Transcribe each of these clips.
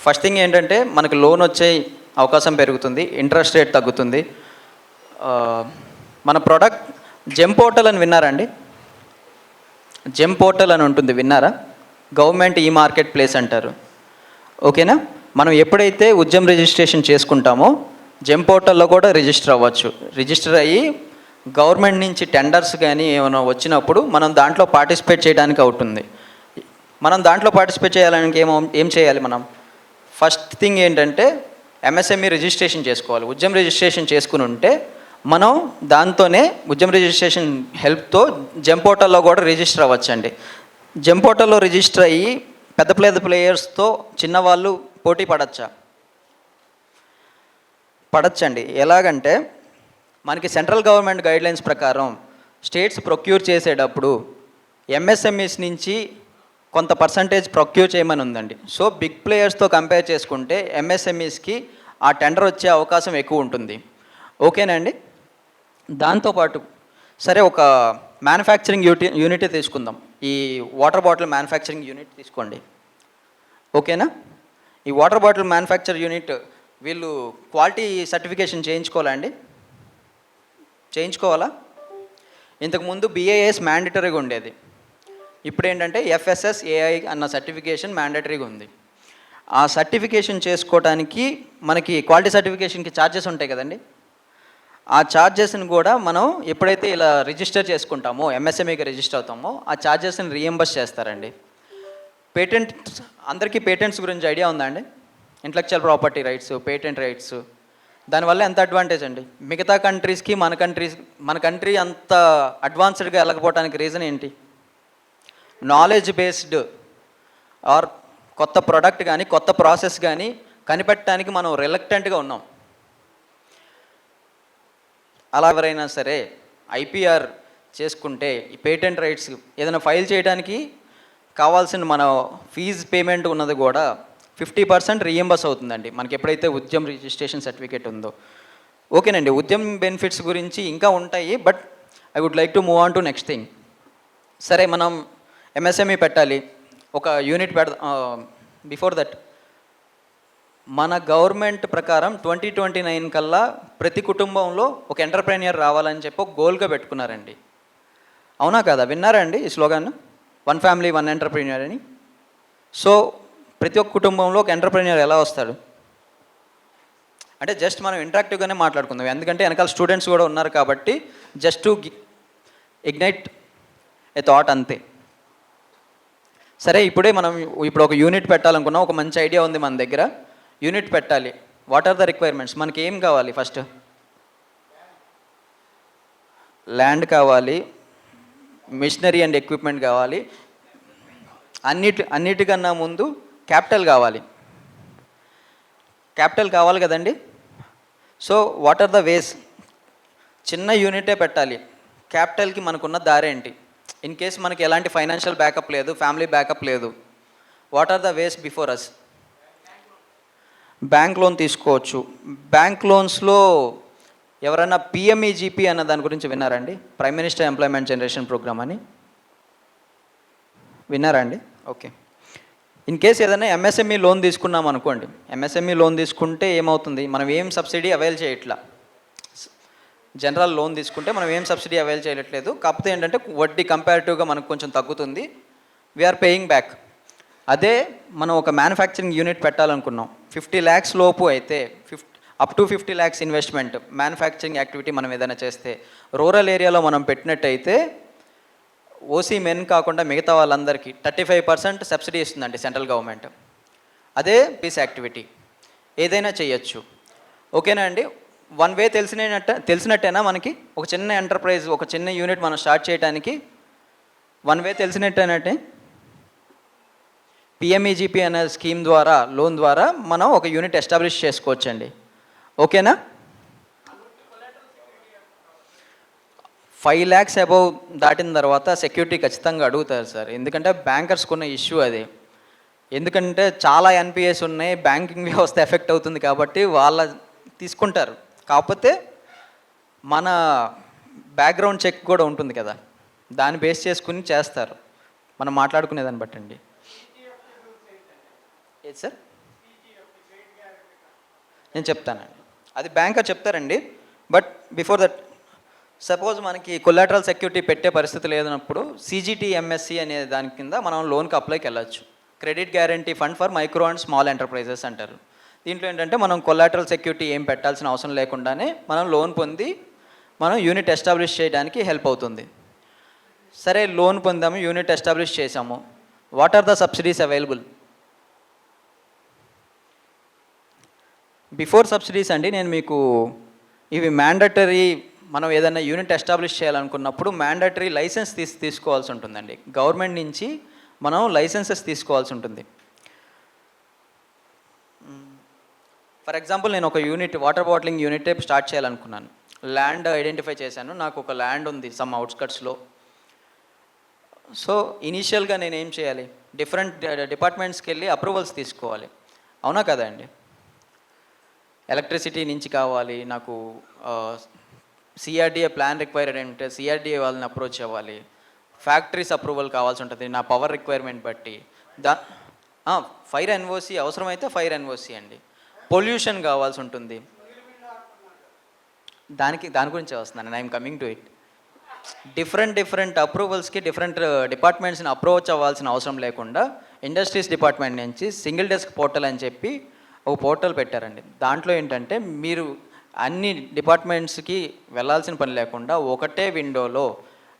First thing ఏంటంటే మనకు loan వచ్చే అవకాశం పెరుగుతుంది, ఇంట్రెస్ట్ రేట్ తగ్గుతుంది. మన ప్రోడక్ట్ జెమ్ పోర్టల్ అని విన్నారా అండి? జెమ్ పోర్టల్ అని ఉంటుంది, విన్నారా? గవర్నమెంట్ ఈ మార్కెట్ ప్లేస్ అంటారు. ఓకేనా? మనం ఎప్పుడైతే ఉద్యమ్ రిజిస్ట్రేషన్ చేసుకుంటామో జెమ్ పోర్టల్లో కూడా రిజిస్టర్ అవ్వచ్చు. రిజిస్టర్ అయ్యి గవర్నమెంట్ నుంచి టెండర్స్ కానీ ఏమైనా వచ్చినప్పుడు మనం దాంట్లో పార్టిసిపేట్ చేయడానికి అవుతుంది. మనం దాంట్లో పార్టిసిపేట్ చేయాలని ఏం చేయాలి? మనం ఫస్ట్ థింగ్ ఏంటంటే ఎంఎస్ఎంఈ రిజిస్ట్రేషన్ చేసుకోవాలి. ఉద్యమ్ రిజిస్ట్రేషన్ చేసుకుని ఉంటే మనం దాంతోనే ఉద్యమ్ రిజిస్ట్రేషన్ హెల్ప్తో జెమ్ పోర్టల్లో కూడా రిజిస్టర్ అవ్వచ్చండి. జెమ్ పోర్టల్లో రిజిస్టర్ అయ్యి పెద్ద ప్లేయర్స్తో చిన్నవాళ్ళు పోటీ పడచ్చండి. ఎలాగంటే మనకి సెంట్రల్ గవర్నమెంట్ గైడ్లైన్స్ ప్రకారం స్టేట్స్ ప్రొక్యూర్ చేసేటప్పుడు ఎంఎస్ఎంఈస్ నుంచి కొంత పర్సంటేజ్ ప్రొక్యూర్ చేయమని ఉందండి. సో బిగ్ ప్లేయర్స్తో కంపేర్ చేసుకుంటే ఎంఎస్ఎంఈస్కి ఆ టెండర్ వచ్చే అవకాశం ఎక్కువ ఉంటుంది. ఓకేనండి? దాంతోపాటు సరే, ఒక మ్యానుఫ్యాక్చరింగ్ యూనిట్ తీసుకుందాం. ఈ వాటర్ బాటిల్ మ్యానుఫ్యాక్చరింగ్ యూనిట్ తీసుకోండి. ఓకేనా? ఈ వాటర్ బాటిల్ మ్యానుఫ్యాక్చర్ యూనిట్ వీళ్ళు క్వాలిటీ సర్టిఫికేషన్ చేయించుకోవాలా అండి? చేయించుకోవాలా? ఇంతకుముందు బిఏఎస్ మ్యాండేటరీగా ఉండేది. ఇప్పుడు ఏంటంటే FSSAI అన్న సర్టిఫికేషన్ మ్యాండేటరీగా ఉంది. ఆ సర్టిఫికేషన్ చేసుకోవడానికి మనకి క్వాలిటీ సర్టిఫికేషన్కి ఛార్జెస్ ఉంటాయి కదండి. ఆ ఛార్జెస్ని కూడా మనం ఎప్పుడైతే ఇలా రిజిస్టర్ చేసుకుంటామో, ఎంఎస్ఎంఈగా రిజిస్టర్ అవుతామో, ఆ ఛార్జెస్ని రీఎంబర్స్ చేస్తారండి. అందరికీ పేటెంట్స్ గురించి ఐడియా ఉందా అండి? Intellectual property rights, patent rights, దానివల్ల ఎంత అడ్వాంటేజ్ అండి? మిగతా కంట్రీస్కి మన కంట్రీ అంత అడ్వాన్స్డ్గా వెళ్ళకపోవడానికి రీజన్ ఏంటి? నాలెడ్జ్ బేస్డ్ ఆర్ కొత్త ప్రోడక్ట్ కానీ కొత్త ప్రాసెస్ కానీ కనిపెట్టడానికి మనం రిలక్టెంట్గా ఉన్నాం. అలా ఎవరైనా సరే IPR చేసుకుంటే ఈ పేటెంట్ రైట్స్ ఏదైనా ఫైల్ చేయడానికి కావాల్సిన మన ఫీజు పేమెంట్ ఉన్నది కూడా 50% రీఎంబర్స్ అవుతుందండి మనకి ఎప్పుడైతే ఉద్యమ్ రిజిస్ట్రేషన్ సర్టిఫికేట్ ఉందో. ఓకేనండి, ఉద్యమ్ బెనిఫిట్స్ గురించి ఇంకా ఉంటాయి, but I would like to move on to next thing. సరే, మనం MSME పెట్టాలి, ఒక యూనిట్ బిఫోర్ దట్ మన గవర్నమెంట్ ప్రకారం 2029 కల్లా ప్రతి కుటుంబంలో ఒక ఎంటర్ప్రెన్యూర్ రావాలని చెప్పి ఒక గోల్గా పెట్టుకున్నారండి. అవునా కదా? విన్నారా అండి ఈ స్లోగాన్? 1 ఫ్యామిలీ 1 ఎంటర్ప్రెన్యూర్ అని. సో ప్రతి ఒక్క కుటుంబంలో ఒక ఎంటర్ప్రెన్యూర్ ఎలా వస్తాడు అంటే జస్ట్ మనం ఇంటరాక్టివ్గానే మాట్లాడుకుందాం, ఎందుకంటే వెనకాల స్టూడెంట్స్ కూడా ఉన్నారు కాబట్టి just to ignite a thought అంతే. సరే, ఇప్పుడు ఒక యూనిట్ పెట్టాలనుకున్నాం, ఒక మంచి ఐడియా ఉంది మన దగ్గర, యూనిట్ పెట్టాలి. What are the requirements? మనకి ఏం కావాలి? ఫస్ట్ ల్యాండ్ కావాలి, మిషనరీ అండ్ ఎక్విప్మెంట్ కావాలి, అన్నిటికన్నా ముందు క్యాపిటల్ కావాలి కదండి. So what are the ways? చిన్న యూనిటే పెట్టాలి, క్యాపిటల్కి మనకున్న దారేంటి? ఇన్ కేస్ మనకి ఎలాంటి ఫైనాన్షియల్ బ్యాకప్ లేదు, ఫ్యామిలీ బ్యాకప్ లేదు, what are the ways before us? Bank loan తీసుకోవచ్చు. బ్యాంక్ లోన్స్లో ఎవరైనా PMEGP అన్న దాని గురించి విన్నారండి? Prime minister employment generation programme అని విన్నారా అండి? ఓకే. ఇన్ కేస్ ఏదైనా MSME లోన్ తీసుకున్నాం అనుకోండి, MSME లోన్ తీసుకుంటే ఏమవుతుంది? మనం ఏం సబ్సిడీ అవైల్ చేయట్లా. జనరల్ లోన్ తీసుకుంటే మనం ఏం సబ్సిడీ అవైల్ చేయట్లేదు, కాకపోతే ఏంటంటే వడ్డీ కంపారిటివ్గా మనకు కొంచెం తగ్గుతుంది, వీఆర్ పేయింగ్ బ్యాక్. అదే మనం ఒక మ్యానుఫ్యాక్చరింగ్ యూనిట్ పెట్టాలనుకున్నాం, 50 lakhs లోపు అయితే up to 50 lakhs investment manufacturing activity మనం ఏదైనా చేస్తే, రూరల్ ఏరియాలో మనం పెట్టినట్టయితే ఓసీ మెన్ కాకుండా మిగతా వాళ్ళందరికీ 35% సబ్సిడీ ఇస్తుందండి సెంట్రల్ గవర్నమెంట్. అదే పీస్ యాక్టివిటీ ఏదైనా చేయొచ్చు. ఓకేనా అండి? వన్ వే తెలిసినట్టేనా మనకి? ఒక చిన్న ఎంటర్ప్రైజ్, ఒక చిన్న యూనిట్ మనం స్టార్ట్ చేయడానికి వన్ వే తెలిసినట్టేనట్టే. PMEGP అనే స్కీమ్ ద్వారా, లోన్ ద్వారా మనం ఒక యూనిట్ ఎస్టాబ్లిష్ చేసుకోవచ్చండి. ఓకేనా? 5 lakhs అబౌవ్ దాటిన తర్వాత సెక్యూరిటీ ఖచ్చితంగా అడుగుతారు సార్, ఎందుకంటే బ్యాంకర్స్కి ఉన్న ఇష్యూ అది. ఎందుకంటే చాలా NPAs ఉన్నాయి, బ్యాంకింగ్ వ్యవస్థ ఎఫెక్ట్ అవుతుంది కాబట్టి వాళ్ళ తీసుకుంటారు. కాకపోతే మన బ్యాక్గ్రౌండ్ చెక్ కూడా ఉంటుంది కదా, దాన్ని బేస్ చేసుకుని చేస్తారు. మనం మాట్లాడుకునేదాన్ని బట్టండి. ఏది సార్? నేను చెప్తానండి. అది బ్యాంకర్ చెప్తారండి. బట్ బిఫోర్ దట్, సపోజ్ మనకి కొలాటరల్ సెక్యూరిటీ పెట్టే పరిస్థితి లేదన్నప్పుడు CGTMSE అనే దాని కింద మనం లోన్కి అప్లైకి వెళ్ళచ్చు. Credit guarantee fund for micro and small enterprises అంటారు. దీంట్లో ఏంటంటే మనం కొలాటరల్ సెక్యూరిటీ ఏం పెట్టాల్సిన అవసరం లేకుండానే మనం లోన్ పొంది మనం యూనిట్ ఎస్టాబ్లిష్ చేయడానికి హెల్ప్ అవుతుంది. సరే, లోన్ పొందాము, యూనిట్ ఎస్టాబ్లిష్ చేసాము. What are the subsidies available? Before subsidies అండి, నేను మీకు ఇవి మ్యాండటరీ, మనం ఏదైనా యూనిట్ ఎస్టాబ్లిష్ చేయాలనుకున్నప్పుడు మ్యాండటరీ లైసెన్స్ తీసుకోవాల్సి ఉంటుందండి. గవర్నమెంట్ నుంచి మనం లైసెన్సెస్ తీసుకోవాల్సి ఉంటుంది. ఫర్ ఎగ్జాంపుల్, నేను ఒక unit, water bottling unit start చేయాలనుకున్నాను. ల్యాండ్ ఐడెంటిఫై చేశాను, నాకు ఒక ల్యాండ్ ఉంది సమ్ అవుట్స్కట్స్లో. సో ఇనీషియల్గా నేను ఏం చేయాలి? డిఫరెంట్ డిపార్ట్మెంట్స్కి వెళ్ళి అప్రూవల్స్ తీసుకోవాలి. అవునా కదా అండి? ఎలక్ట్రిసిటీ నుంచి కావాలి నాకు, CRDA ప్లాన్ రిక్వైర్డ్ అంటే CRDA వాళ్ళని అప్రోచ్ అవ్వాలి. ఫ్యాక్టరీస్ అప్రూవల్ కావాల్సి ఉంటుంది నా పవర్ రిక్వైర్మెంట్ బట్టి. ఫైర్ NOC అవసరమైతే ఫైర్ NOC అండి. పొల్యూషన్ కావాల్సి ఉంటుంది. దాని గురించి వస్తున్నాను, I'm coming to it. Different అప్రూవల్స్కి డిఫరెంట్ డిపార్ట్మెంట్స్ని అప్రోచ్ అవ్వాల్సిన అవసరం లేకుండా ఇండస్ట్రీస్ డిపార్ట్మెంట్ నుంచి సింగిల్ డెస్క్ పోర్టల్ అని చెప్పి ఒక పోర్టల్ పెట్టారండి. దాంట్లో ఏంటంటే మీరు అన్ని డిపార్ట్మెంట్స్కి వెళ్ళాల్సిన పని లేకుండా ఒకటే విండోలో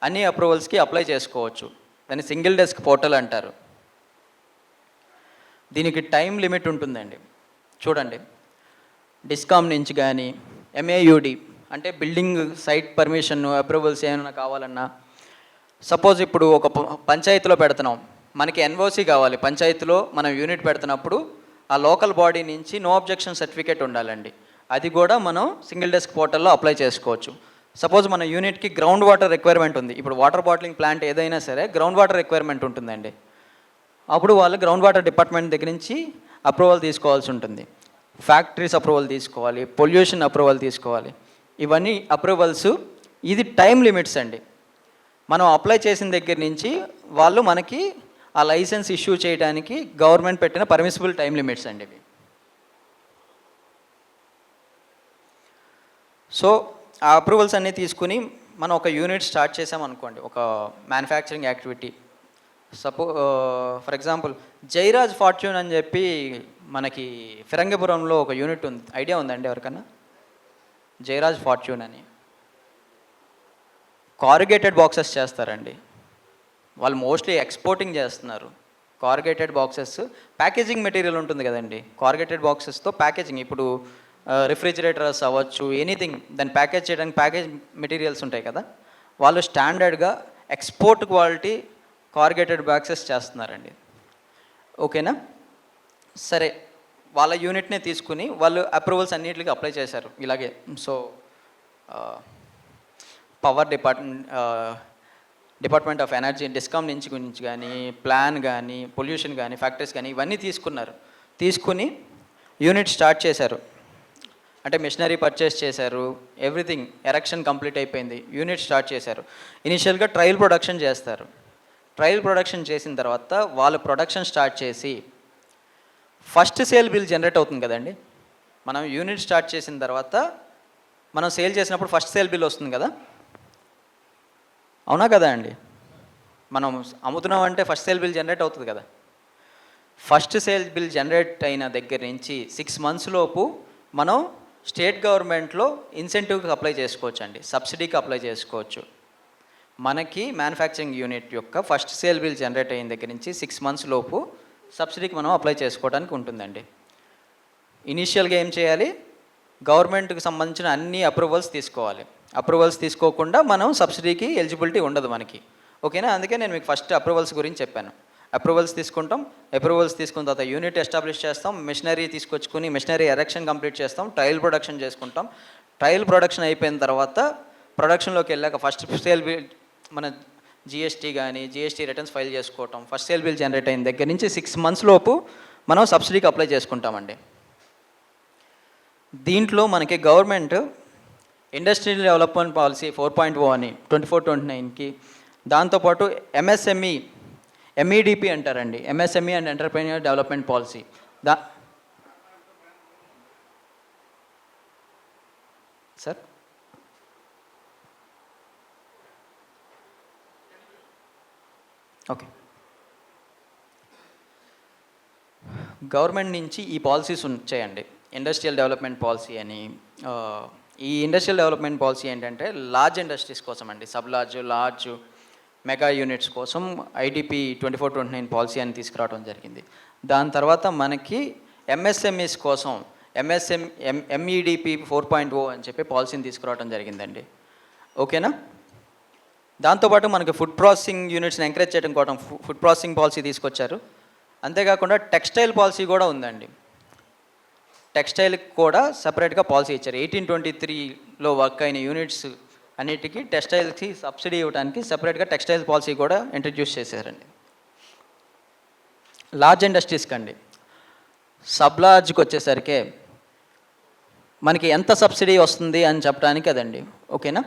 అన్ని అప్రూవల్స్కి అప్లై చేసుకోవచ్చు. దాన్ని సింగిల్ డెస్క్ పోర్టల్ అంటారు. దీనికి టైం లిమిట్ ఉంటుందండి. చూడండి, డిస్కామ్ నుంచి కానీ MAUD అంటే బిల్డింగ్ సైట్ పర్మిషన్ అప్రూవల్స్ ఏమైనా కావాలన్నా, సపోజ్ ఇప్పుడు ఒక పంచాయతీలో పెడుతున్నాం, మనకి NOC కావాలి. పంచాయతీలో మనం యూనిట్ పెడుతున్నప్పుడు ఆ లోకల్ బాడీ నుంచి నో అబ్జెక్షన్ సర్టిఫికేట్ ఉండాలండి. అది కూడా మనం సింగిల్ డెస్క్ పోర్టల్లో అప్లై చేసుకోవచ్చు. సపోజ్ మన యూనిట్కి గ్రౌండ్ వాటర్ రిక్వైర్మెంట్ ఉంది. ఇప్పుడు వాటర్ బాటిలింగ్ ప్లాంట్ ఏదైనా సరే గ్రౌండ్ వాటర్ రిక్వైర్మెంట్ ఉంటుందండి. అప్పుడు వాళ్ళు గ్రౌండ్ వాటర్ డిపార్ట్మెంట్ దగ్గర నుంచి అప్రూవల్ తీసుకోవాల్సి ఉంటుంది. ఫ్యాక్టరీస్ అప్రూవల్ తీసుకోవాలి, పొల్యూషన్ అప్రూవల్ తీసుకోవాలి. ఇవన్నీ అప్రూవల్స్. ఇది టైం లిమిట్స్ అండి. మనం అప్లై చేసిన దగ్గర నుంచి వాళ్ళు మనకి ఆ లైసెన్స్ ఇష్యూ చేయడానికి గవర్నమెంట్ పెట్టిన పర్మిసిబుల్ టైం లిమిట్స్ అండి ఇవి. సో ఆ అప్రూవల్స్ అన్నీ తీసుకుని మనం ఒక యూనిట్ స్టార్ట్ చేసామనుకోండి, ఒక manufacturing activity. For example Jairaj fortune అని చెప్పి మనకి ఫిరంగిపురంలో ఒక యూనిట్ ఉంది. ఐడియా ఉందండి ఎవరికన్నా? జైరాజ్ ఫార్చ్యూన్ అని కారుగేటెడ్ బాక్సెస్ చేస్తారండి. వాళ్ళు మోస్ట్లీ ఎక్స్పోర్టింగ్ చేస్తున్నారు. కారుగేటెడ్ బాక్సెస్ ప్యాకేజింగ్ మెటీరియల్ ఉంటుంది కదండి. కారుగేటెడ్ బాక్సెస్తో ప్యాకేజింగ్, ఇప్పుడు రిఫ్రిజిరేటర్స్ అవ్వచ్చు, ఎనీథింగ్ దాన్ని ప్యాకేజ్ చేయడానికి ప్యాకేజ్ మెటీరియల్స్ ఉంటాయి కదా. వాళ్ళు స్టాండర్డ్గా ఎక్స్పోర్ట్ క్వాలిటీ కారుగేటెడ్ బాక్సెస్ చేస్తున్నారండి. ఓకేనా? సరే, వాళ్ళ యూనిట్నే తీసుకుని వాళ్ళు అప్రూవల్స్ అన్నిటికీ అప్లై చేశారు ఇలాగే. So power department of energy, discom గురించి కానీ, ప్లాన్ కానీ, పొల్యూషన్ కానీ, ఫ్యాక్టరీస్ కానీ ఇవన్నీ తీసుకుని యూనిట్ స్టార్ట్ చేశారు. అంటే మిషనరీ పర్చేస్ చేశారు, ఎవ్రీథింగ్ ఎరెక్షన్ కంప్లీట్ అయిపోయింది, యూనిట్ స్టార్ట్ చేశారు. ఇనిషియల్గా ట్రయల్ ప్రొడక్షన్ చేస్తారు. ట్రయల్ ప్రొడక్షన్ చేసిన తర్వాత వాళ్ళు ప్రొడక్షన్ స్టార్ట్ చేసి ఫస్ట్ సేల్ బిల్ జనరేట్ అవుతుంది కదండి. మనం యూనిట్ స్టార్ట్ చేసిన తర్వాత మనం సేల్ చేసినప్పుడు ఫస్ట్ సేల్ బిల్ వస్తుంది కదా. అవునా కదా అండి? మనం అమ్ముతున్నాం అంటే ఫస్ట్ సేల్ బిల్ జనరేట్ అవుతుంది కదా. ఫస్ట్ సేల్ బిల్ జనరేట్ అయిన దగ్గర నుంచి 6 months లోపు మనం స్టేట్ గవర్నమెంట్లో ఇన్సెంటివ్కి అప్లై చేసుకోవచ్చు అండి, సబ్సిడీకి అప్లై చేసుకోవచ్చు. మనకి మ్యానుఫ్యాక్చరింగ్ యూనిట్ యొక్క ఫస్ట్ సేల్ బిల్ జనరేట్ అయిన దగ్గర నుంచి 6 months లోపు సబ్సిడీకి మనం అప్లై చేసుకోవడానికి ఉంటుందండి. ఇనీషియల్గా ఏం చేయాలి? గవర్నమెంట్కి సంబంధించిన అన్ని అప్రూవల్స్ తీసుకోవాలి. అప్రూవల్స్ తీసుకోకుండా మనం సబ్సిడీకి ఎలిజిబిలిటీ ఉండదు మనకి. ఓకేనా? అందుకే నేను మీకు ఫస్ట్ అప్రూవల్స్ గురించి చెప్పాను. అప్రూవల్స్ తీసుకుంటాం, అప్రూవల్స్ తీసుకున్న తర్వాత యూనిట్ ఎస్టాబ్లిష్ చేస్తాం, మిషనరీ తీసుకొచ్చుకుని మిషనరీ ఎరెక్షన్ కంప్లీట్ చేస్తాం, ట్రయల్ ప్రొడక్షన్ చేసుకుంటాం. ట్రయల్ ప్రొడక్షన్ అయిపోయిన తర్వాత ప్రొడక్షన్లోకి వెళ్ళాక ఫస్ట్ సేల్ బిల్ మన GST కానీ GST రిటర్న్స్ ఫైల్ చేసుకోవటం, ఫస్ట్ సేల్ బిల్ జనరేట్ అయిన దగ్గర నుంచి 6 months లోపు మనం సబ్సిడీకి అప్లై చేసుకుంటామండి. దీంట్లో మనకి గవర్నమెంట్ ఇండస్ట్రియల్ డెవలప్మెంట్ పాలసీ 4.0 అని 24-29కి, దాంతోపాటు MSME MEDP అంటారండి, MSME and entrepreneur development policy. Sir okay, government నుంచి ఈ పాలసీస్ వచ్చాయండి, ఇండస్ట్రియల్ డెవలప్మెంట్ పాలసీ అని. ఈ ఇండస్ట్రియల్ డెవలప్మెంట్ పాలసీ ఏంటంటే లార్జ్ ఇండస్ట్రీస్ కోసం అండి, సబ్ లార్జ్ మెగా యూనిట్స్ కోసం ఐడిపి 2429 పాలసీ అని తీసుకురావడం జరిగింది. దాని తర్వాత మనకి ఎంఎస్ఎంఈస్ కోసం ఎంఈడిపి 4.0 అని చెప్పి పాలసీని తీసుకురావడం జరిగిందండి. ఓకేనా? దాంతోపాటు మనకి ఫుడ్ ప్రాసెసింగ్ యూనిట్స్ని ఎంకరేజ్ చేయడం కోసం ఫుడ్ ప్రాసెసింగ్ పాలసీ తీసుకొచ్చారు. అంతేకాకుండా టెక్స్టైల్ పాలసీ కూడా ఉందండి. టెక్స్టైల్కి కూడా సపరేట్గా పాలసీ ఇచ్చారు. 1823లో వర్క్ అయిన యూనిట్స్ అన్నిటికీ టెక్స్టైల్కి సబ్సిడీ ఇవ్వడానికి సపరేట్గా టెక్స్టైల్ పాలసీ కూడా ఇంట్రడ్యూస్ చేశారండి. లార్జ్ ఇండస్ట్రీస్కి అండి, సబ్ లార్జ్కి వచ్చేసరికి మనకి ఎంత సబ్సిడీ వస్తుంది అని చెప్పడానికి అదండి. ఓకేనా?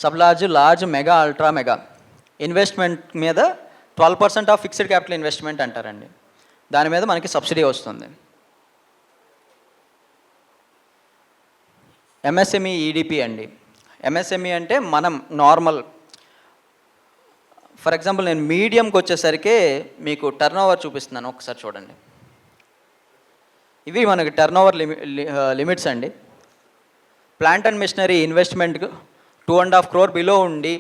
Sub large, mega, ultra mega investment మీద 12% ఆఫ్ ఫిక్స్డ్ క్యాపిటల్ ఇన్వెస్ట్మెంట్ అంటారండి. దాని మీద మనకి సబ్సిడీ వస్తుంది. ఎంఎస్ఎంఈ ఈడిపి అండి. ఎంఎస్ఎంఈ అంటే మనం నార్మల్, ఫర్ ఎగ్జాంపుల్ నేను మీడియంకి వచ్చేసరికి మీకు టర్న్ ఓవర్ చూపిస్తున్నాను, ఒకసారి చూడండి. ఇవి మనకి టర్న్ ఓవర్ లిమిట్స్ అండి. Plant and machinery investment 2.5 crore below ఉండి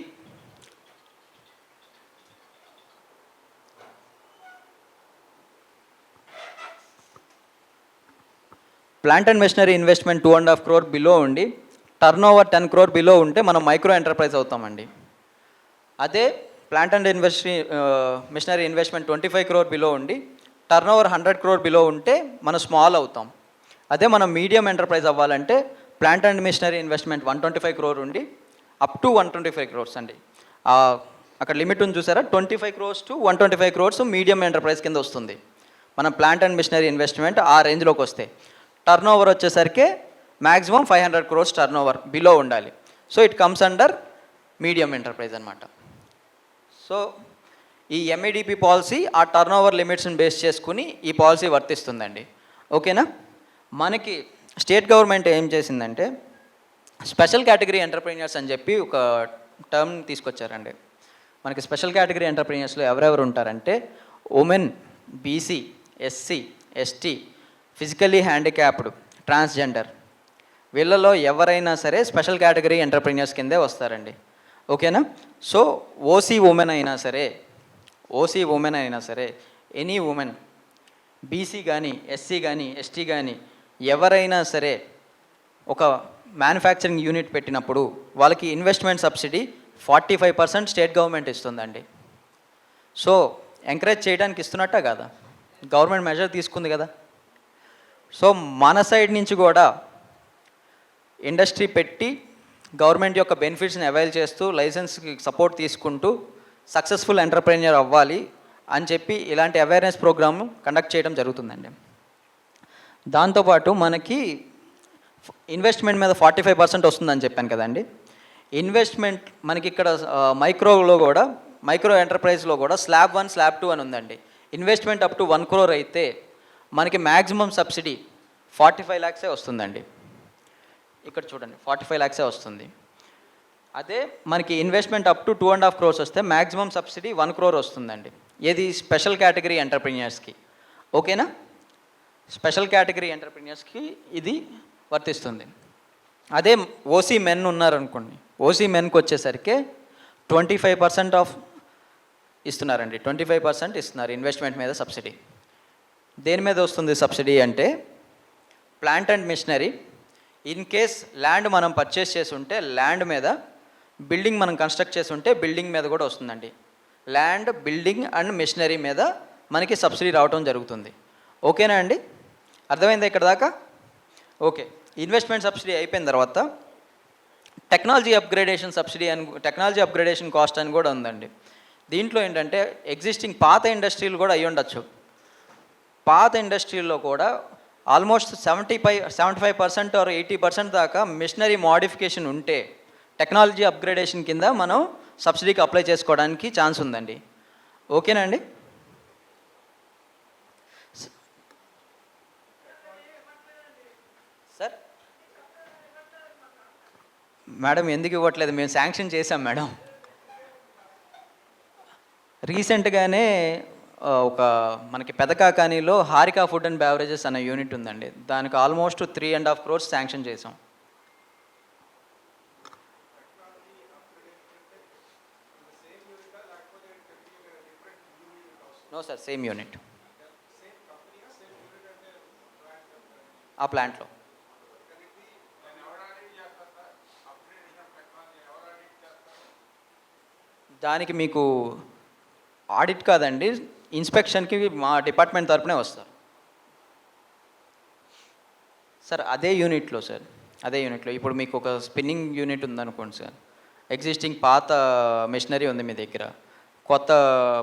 plant and machinery investment 2.5 crore below ఉండి టర్న్ ఓవర్ 10 crore బిలో ఉంటే మనం మైక్రో ఎంటర్ప్రైజ్ అవుతామండి. అదే plant and machinery investment 25 crore below ఉండి టర్న్ ఓవర్ 100 crore బిలో ఉంటే మనం స్మాల్ అవుతాం. అదే మనం మీడియం ఎంటర్ప్రైజ్ అవ్వాలంటే plant and machinery investment 125 crore ఉండి అప్ టు 125 crores అండి. అక్కడ లిమిట్ ఉంది చూసారా, 25 crores to 125 crores medium enterprise కింద వస్తుంది. మనం ప్లాంట్ అండ్ మెషినరీ ఇన్వెస్ట్మెంట్ ఆ రేంజ్లోకి వస్తే టర్న్ ఓవర్ వచ్చేసరికి maximum 500 crores turnover below ఉండాలి. So it comes under medium enterprise అనమాట. సో ఈ ఎంఈడిపి పాలసీ ఆ టర్న్ ఓవర్ లిమిట్స్ని బేస్ చేసుకుని ఈ పాలసీ వర్తిస్తుందండి. ఓకేనా? మనకి స్టేట్ గవర్నమెంట్ ఏం చేసిందంటే స్పెషల్ కేటగిరీ ఎంటర్ప్రీనియర్స్ అని చెప్పి ఒక టర్మ్ తీసుకొచ్చారండి. మనకి స్పెషల్ కేటగిరీ ఎంటర్ప్రీనియర్స్లో ఎవరెవరు ఉంటారంటే women, BC, SC, ST, physically handicapped, transgender, వీళ్ళలో ఎవరైనా సరే స్పెషల్ కేటగిరీ ఎంటర్ప్రీనియర్స్ కిందే వస్తారండి. ఓకేనా? సో ఓసీ ఉమెన్ అయినా సరే ఎనీ ఉమెన్, బీసీ కానీ, ఎస్సీ కానీ, ఎస్టీ కానీ ఎవరైనా సరే ఒక మ్యానుఫ్యాక్చరింగ్ యూనిట్ పెట్టినప్పుడు వాళ్ళకి ఇన్వెస్ట్మెంట్ సబ్సిడీ 45% స్టేట్ గవర్నమెంట్ ఇస్తుందండి. సో ఎంకరేజ్ చేయడానికి ఇస్తున్నట్ట కదా, గవర్నమెంట్ మెజర్ తీసుకుంది కదా. సో మన సైడ్ నుంచి కూడా ఇండస్ట్రీ పెట్టి గవర్నమెంట్ యొక్క బెనిఫిట్స్ని అవైల్ చేస్తూ లైసెన్స్కి సపోర్ట్ తీసుకుంటూ సక్సెస్ఫుల్ ఎంటర్ప్రెన్యూర్ అవ్వాలి అని చెప్పి ఇలాంటి అవేర్నెస్ ప్రోగ్రామ్ కండక్ట్ చేయడం జరుగుతుందండి. దాంతోపాటు మనకి ఇన్వెస్ట్మెంట్ మీద 45% వస్తుందని చెప్పాను కదండి. ఇన్వెస్ట్మెంట్ మనకి ఇక్కడ మైక్రో ఎంటర్ప్రైజ్లో కూడా స్లాబ్ 1, స్లాబ్ 2 అని ఉందండి. ఇన్వెస్ట్మెంట్ అప్ టు 1 crore అయితే మనకి మ్యాక్సిమం సబ్సిడీ 45 lakhs వస్తుందండి. ఇక్కడ చూడండి 45 lakhs వస్తుంది. అదే మనకి ఇన్వెస్ట్మెంట్ అప్ టు 2.5 crores వస్తే మ్యాక్సిమం సబ్సిడీ 1 crore వస్తుందండి. ఏది స్పెషల్ కేటగిరీ ఎంటర్ప్రీనియర్స్కి. ఓకేనా? స్పెషల్ కేటగిరీ ఎంటర్ప్రీనియర్స్కి ఇది వర్తిస్తుంది. అదే ఓసీ మెన్ ఉన్నారనుకోండి, ఓసీ మెన్కి వచ్చేసరికి 25% ఆఫ్ ఇస్తున్నారండి. 25% ఇస్తున్నారు ఇన్వెస్ట్మెంట్ మీద సబ్సిడీ. దేని మీద వస్తుంది సబ్సిడీ అంటే plant and machinery. In case land మనం పర్చేస్ చేసి ఉంటే ల్యాండ్ మీద, బిల్డింగ్ మనం కన్స్ట్రక్ట్ చేసి ఉంటే బిల్డింగ్ మీద కూడా వస్తుందండి. ల్యాండ్, బిల్డింగ్ అండ్ మిషనరీ మీద మనకి సబ్సిడీ రావడం జరుగుతుంది. ఓకేనా అండి? అర్థమైందా ఇక్కడ దాకా? ఓకే. ఇన్వెస్ట్మెంట్ సబ్సిడీ అయిపోయిన తర్వాత టెక్నాలజీ అప్గ్రేడేషన్ కాస్ట్ అని కూడా ఉందండి. దీంట్లో ఏంటంటే ఎగ్జిస్టింగ్ పాత ఇండస్ట్రీలు కూడా అయ్యి ఉండొచ్చు. పాత ఇండస్ట్రీల్లో కూడా ఆల్మోస్ట్ 75% ఆర్ 80% దాకా మిషనరీ మోడిఫికేషన్ ఉంటే టెక్నాలజీ అప్గ్రేడేషన్ కింద మనం సబ్సిడీకి అప్లై చేసుకోవడానికి ఛాన్స్ ఉందండి. ఓకేనా అండి? సార్ మేడం ఎందుకు ఇవ్వట్లేదు, మేము శాంక్షన్ చేసాం మేడం. రీసెంట్గానే ఒక మనకి పెదకాకానీలో హారికా ఫుడ్ అండ్ బెవరేజెస్ అనే యూనిట్ ఉందండి. దానికి ఆల్మోస్ట్ 3.5 crores శాంక్షన్ చేసాం. నో సార్, సేమ్ యూనిట్ ఆ ప్లాంట్లో. దానికి మీకు ఆడిట్ కాదండి, ఇన్స్పెక్షన్కి మా డిపార్ట్మెంట్ తరపునే వస్తారు సార్. అదే యూనిట్లో సార్, అదే యూనిట్లో ఇప్పుడు మీకు ఒక స్పిన్నింగ్ యూనిట్ ఉందనుకోండి సార్. ఎగ్జిస్టింగ్ పాత మిషనరీ ఉంది మీ దగ్గర, కొత్త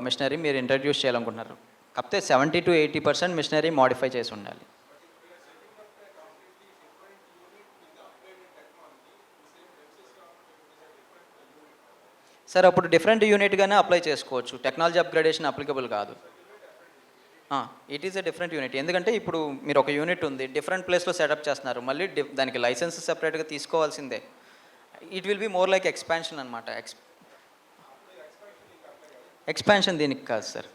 మిషనరీ మీరు ఇంట్రడ్యూస్ చేయాలనుకుంటున్నారు. కాకపోతే 70 to 80% మిషనరీ మాడిఫై చేసి ఉండాలి. సార్ అప్పుడు డిఫరెంట్ యూనిట్గానే అప్లై చేసుకోవచ్చు, టెక్నాలజీ అప్గ్రేడేషన్ అప్లికబుల్ కాదు. It is a different unit. ఎందుకంటే ఇప్పుడు మీరు ఒక యూనిట్ ఉంది, డిఫరెంట్ ప్లేస్లో సెటప్ చేస్తున్నారు, మళ్ళీ దానికి లైసెన్స్ సెపరేట్గా తీసుకోవాల్సిందే. It will be more like expansion అనమాట. ఎక్స్పాన్షన్ దీనికి కాదు సార్,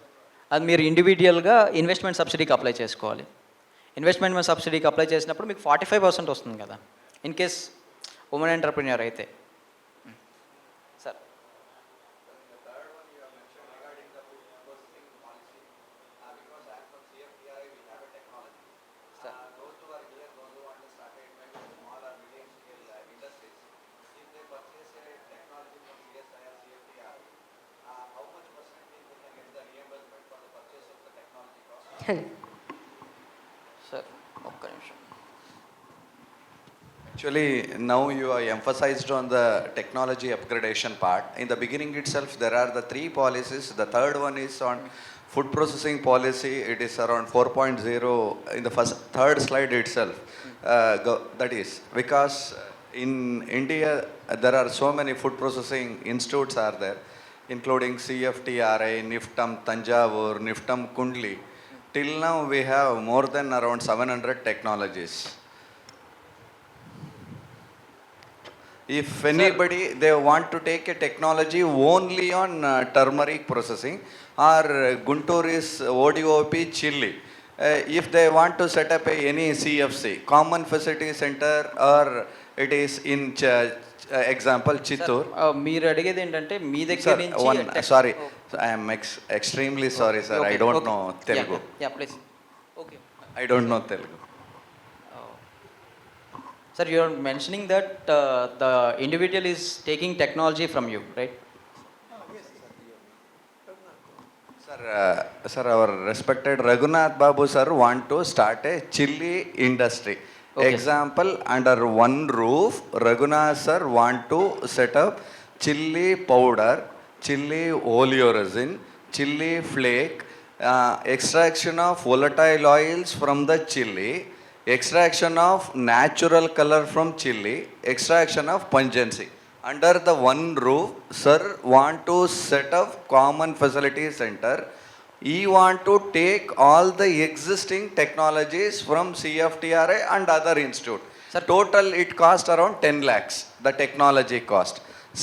అది మీరు ఇండివిజువల్గా ఇన్వెస్ట్మెంట్ సబ్సిడీకి అప్లై చేసుకోవాలి. ఇన్వెస్ట్మెంట్ సబ్సిడీకి అప్లై చేసినప్పుడు మీకు 45% వస్తుంది కదా, ఇన్ కేస్ ఉమెన్ ఎంటర్ప్రిన్యూర్ అయితే. సార్ సార్ ఒక్క నిమిషం. Actually, now you are emphasized on the technology upgradation part. In the beginning itself, there are the 3 policies. The third one is on food processing policy. It is around 4.0 in the third slide itself. That is because in India there are so many food processing institutes are there, including CFTRI, NIFTAM Tanjavur, NIFTAM Kundli. Till now we have more than around 700 technologies. If anybody they want to take a technology only on turmeric processing or Guntur is ODOP chili, if they want to set up any CFC, common facility center, or it is in example Chittoor. మీరు అడిగేది ఏంటంటే మీ దగ్గర నుంచి sorry, I am extremely sorry sir, I don't know Telugu. Yeah, please. Okay. I don't know Telugu. Sir, you are mentioning that the individual is taking technology from you, right? Sir, our respected Raghunath Babu sir want to start a chili industry. Okay. Example, under one roof, Raghunath sir want to set up chili powder, chili oleoresin, chili flake, extraction of volatile oils from the chili, extraction of natural color from chili, extraction of pungency. Under the one roof, sir want to set up common facility center. He want to take all the existing technologies from CFTRI and other institute. Sir, total it cost around 10 lakhs, the technology cost.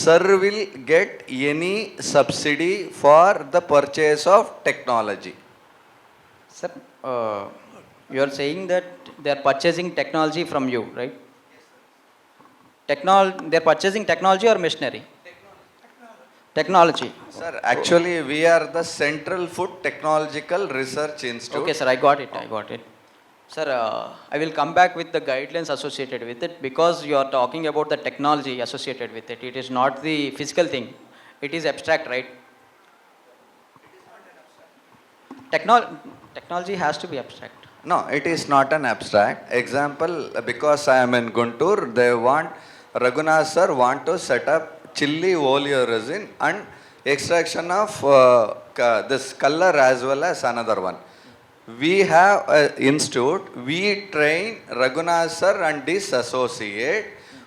Sir will get any subsidy for the purchase of technology? Sir, you are saying that they are purchasing technology from you, right? They are purchasing technology or machinery? Technology. Sir, actually we are the Central Food Technological Research Institute. Okay sir, I got it. Sir, I will come back with the guidelines associated with it, because you are talking about the technology associated with it. It is not the physical thing. It is abstract, right? Technology has to be abstract. No, it is not an abstract. Example, because I am in Guntur, they want, Raghunath sir want to set up chili oleoresin and extraction of this color as well as another one. We have an institute, we train Raghunath sir and his associate.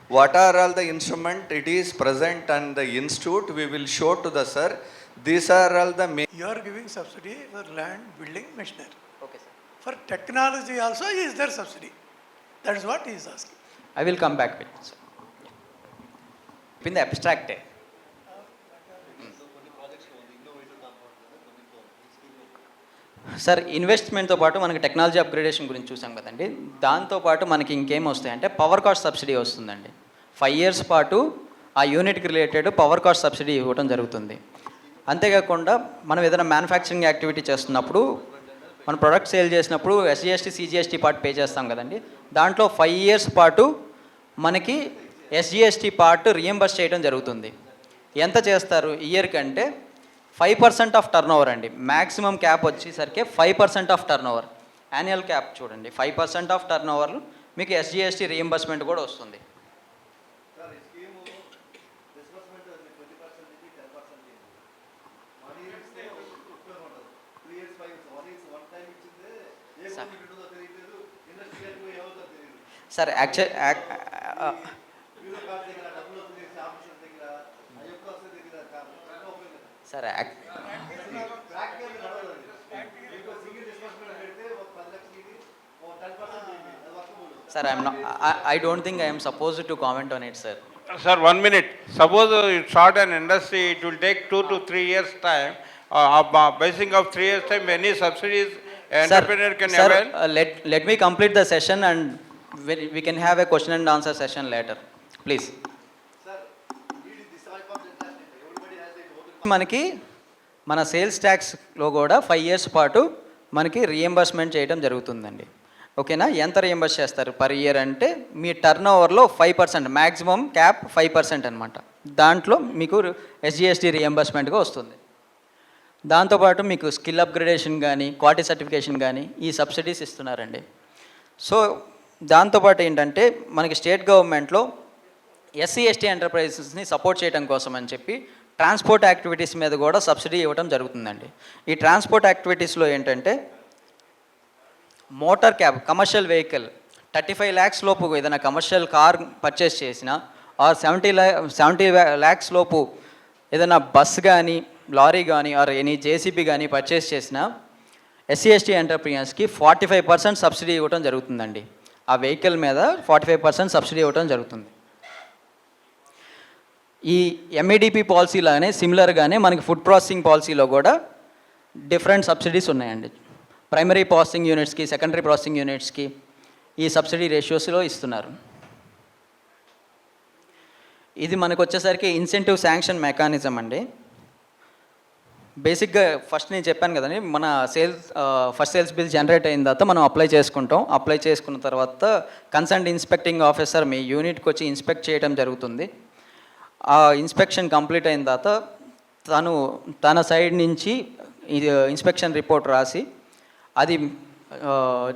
What are all the instrument it is present and the institute, we will show to the sir. These are all the main. You are giving subsidy for land, building, machinery. Okay sir. For technology also is there subsidy? That is what he is asking. I will come back with it, sir. చెప్పింది అబ్స్ట్రాక్టే. Sir ఇన్వెస్ట్మెంట్తో పాటు మనకి technology upgradation గురించి చూసాం కదండి. దాంతోపాటు మనకి ఇంకేం వస్తాయంటే పవర్ కాస్ట్ సబ్సిడీ వస్తుందండి. 5 years పాటు ఆ యూనిట్కి రిలేటెడ్ పవర్ కాస్ట్ సబ్సిడీ ఇవ్వడం జరుగుతుంది. అంతేకాకుండా మనం ఏదైనా మ్యానుఫ్యాక్చరింగ్ యాక్టివిటీ చేస్తున్నప్పుడు మన ప్రొడక్ట్ సేల్ చేసినప్పుడు SGST CGST పార్ట్ పే చేస్తాం కదండి. దాంట్లో 5 years పాటు మనకి SGST పార్ట్ రియంబర్స్ చేయడం జరుగుతుంది. ఎంత చేస్తారు ఇయర్కి అంటే 5% ఆఫ్ టర్న్ ఓవర్ అండి. మ్యాక్సిమం క్యాప్ వచ్చేసరికి 5% of turn over. Annual cap చూడండి, 5% ఆఫ్ టర్న్ ఓవర్ మీకు SGST రియంబర్స్మెంట్ కూడా వస్తుంది. Sir sir sir I don't think I am supposed to comment on it, sir. Sir, 1 minute. Suppose you start an industry, it will take 2 to 3 years time. Basing of 3 years time, any subsidies entrepreneur can sir, avail? Let me complete the session and we can have a question and answer session later, please. మనకి మన sales ట్యాక్స్లో కూడా 5 years పాటు మనకి reimbursement చేయడం జరుగుతుందండి. ఓకేనా? ఎంత reimburse చేస్తారు పర్ ఇయర్ అంటే మీ టర్న్ ఓవర్లో 5%, మ్యాక్సిమం క్యాప్ 5% అనమాట. దాంట్లో మీకు SGST రియంబర్స్మెంట్గా వస్తుంది. దాంతోపాటు మీకు స్కిల్ అప్గ్రేడేషన్ కానీ క్వాలిటీ సర్టిఫికేషన్ కానీ ఈ సబ్సిడీస్ ఇస్తున్నారండి. సో దాంతోపాటు ఏంటంటే మనకి స్టేట్ గవర్నమెంట్లో SC ST ఎంటర్ప్రైజెస్ని సపోర్ట్ చేయడం కోసం అని చెప్పి ట్రాన్స్పోర్ట్ యాక్టివిటీస్ మీద కూడా సబ్సిడీ ఇవ్వడం జరుగుతుందండి. ఈ ట్రాన్స్పోర్ట్ యాక్టివిటీస్లో ఏంటంటే motor cab, commercial vehicle 35 lakhs లోపు ఏదైనా కమర్షియల్ కార్ పర్చేస్ చేసినా ఆర్ 70 lakhs లోపు ఏదైనా బస్ కానీ లారీ కానీ ఆర్ ఎనీ JCB కానీ పర్చేస్ చేసినా SC ST ఎంటర్ప్రీనర్స్కి 45% సబ్సిడీ ఇవ్వడం జరుగుతుందండి. ఆ వెహికల్ మీద 45% సబ్సిడీ ఇవ్వడం జరుగుతుంది. ఈ MEDP పాలసీలానే సిమిలర్గానే మనకి ఫుడ్ ప్రాసెసింగ్ పాలసీలో కూడా డిఫరెంట్ సబ్సిడీస్ ఉన్నాయండి. ప్రైమరీ ప్రాసెసింగ్ యూనిట్స్కి, సెకండరీ ప్రాసెసింగ్ యూనిట్స్కి ఈ సబ్సిడీ రేషియోస్లో ఇస్తున్నారు. ఇది మనకు వచ్చేసరికి ఇన్సెంటివ్ శాంక్షన్ మెకానిజం అండి. బేసిక్గా ఫస్ట్ నేను చెప్పాను కదండి, మన ఫస్ట్ సేల్స్ బిల్ జనరేట్ అయిన తర్వాత మనం అప్లై చేసుకుంటాం. అప్లై చేసుకున్న తర్వాత కన్సర్న్ ఇన్స్పెక్టింగ్ ఆఫీసర్ మీ యూనిట్కి వచ్చి ఇన్స్పెక్ట్ చేయడం జరుగుతుంది. ఆ ఇన్స్పెక్షన్ కంప్లీట్ అయిన తర్వాత తన సైడ్ నుంచి ఇది ఇన్స్పెక్షన్ రిపోర్ట్ రాసి అది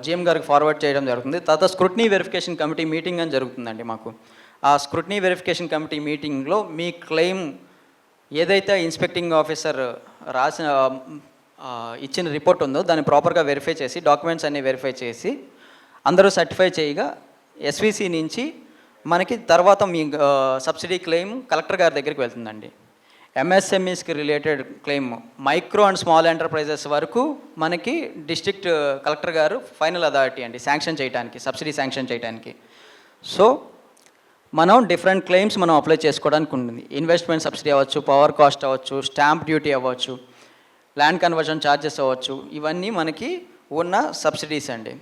GM గారికి ఫార్వర్డ్ చేయడం జరుగుతుంది. తర్వాత స్క్రూటినీ వెరిఫికేషన్ కమిటీ మీటింగ్ అని జరుగుతుందండి మాకు. ఆ స్క్రూటినీ వెరిఫికేషన్ కమిటీ మీటింగ్లో మీ క్లెయిమ్ ఏదైతే ఇన్స్పెక్టింగ్ ఆఫీసర్ ఇచ్చిన రిపోర్ట్ ఉందో దాన్ని ప్రాపర్గా వెరిఫై చేసి డాక్యుమెంట్స్ అన్నీ వెరిఫై చేసి అందరూ సర్టిఫై చేయగా SVC నుంచి మనకి తర్వాత మీ సబ్సిడీ క్లెయిమ్ కలెక్టర్ గారి దగ్గరికి వెళ్తుందండి. MSMEస్కి related claim micro and small enterprises వరకు మనకి డిస్ట్రిక్ట్ కలెక్టర్ గారు ఫైనల్ అథారిటీ అండి శాంక్షన్ చేయడానికి, సబ్సిడీ శాంక్షన్ చేయడానికి. సో మనం డిఫరెంట్ క్లెయిమ్స్ మనం అప్లై చేసుకోవడానికి ఉంటుంది. ఇన్వెస్ట్మెంట్ సబ్సిడీ అవ్వచ్చు, పవర్ కాస్ట్ అవ్వచ్చు, స్టాంప్ డ్యూటీ అవ్వచ్చు, ల్యాండ్ కన్వర్షన్ ఛార్జెస్ అవ్వచ్చు, ఇవన్నీ మనకి ఉన్న సబ్సిడీస్ అండి.